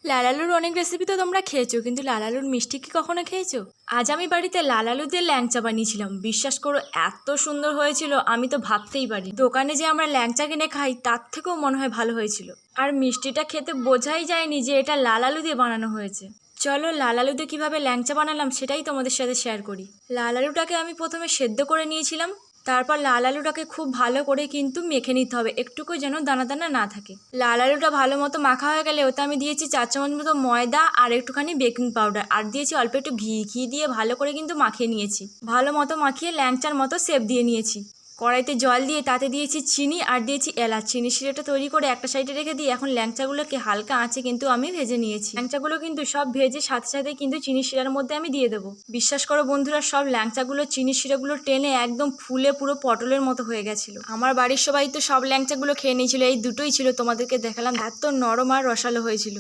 লাল আলুর অনেক রেসিপি তো তোমরা খেয়েছো, কিন্তু লাল আলুর মিষ্টি কি কখনো খেয়েছো? আজ আমি বাড়িতে লাল আলু দিয়ে ল্যাংচা বানিয়েছিলাম। বিশ্বাস করো, এত সুন্দর হয়েছিল আমি তো ভাবতেই পারি। দোকানে যে আমরা ল্যাংচা কিনে খাই তার থেকেও মনে হয় ভালো হয়েছিল। আর মিষ্টিটা খেতে বোঝাই যায়নি যে এটা লাল আলু দিয়ে বানানো হয়েছে। চলো লাল আলু দিয়ে কীভাবে ল্যাংচা বানালাম সেটাই তোমাদের সাথে শেয়ার করি। লাল আলুটাকে আমি প্রথমে সেদ্ধ করে নিয়েছিলাম। তারপর লাল আলুটাকে খুব ভালো করে কিন্তু মেখে নিতে হবে, একটুকু যেন দানা দানা না থাকে। লাল আলুটা ভালো মতো মাখা হয়ে গেলে ওতে আমি দিয়েছি 4 চামচ মতো ময়দা আর একটুখানি বেকিং পাউডার, আর দিয়েছি অল্প একটু ঘি দিয়ে ভালো করে কিন্তু মাখিয়ে নিয়েছি। ভালো মতো মাখিয়ে ল্যাংচার মতো শেপ দিয়ে নিয়েছি। কড়াইতে জল দিয়ে তাতে দিয়েছি চিনি আর দিয়েছি এলাচ। চিনি শিরাটা তৈরি করে একটা সাইডে রেখে দিয়ে এখন ল্যাংচাগুলোকে হালকা আঁচে কিন্তু আমি ভেজে নিয়েছি। ল্যাংচাগুলো কিন্তু সব ভেজে সাথে সাথে কিন্তু চিনি শিরার মধ্যে আমি দিয়ে দেবো। বিশ্বাস করো বন্ধুরা, সব ল্যাংচাগুলো চিনি শিরাগুলো টেনে একদম ফুলে পুরো পটলের মতো হয়ে গেছিল। আমার বাড়ির সবাই তো সব ল্যাংচাগুলো খেয়ে নিয়েছিল, এই দুটোই ছিল তোমাদেরকে দেখালাম, এত নরম আর রসালো হয়েছিল।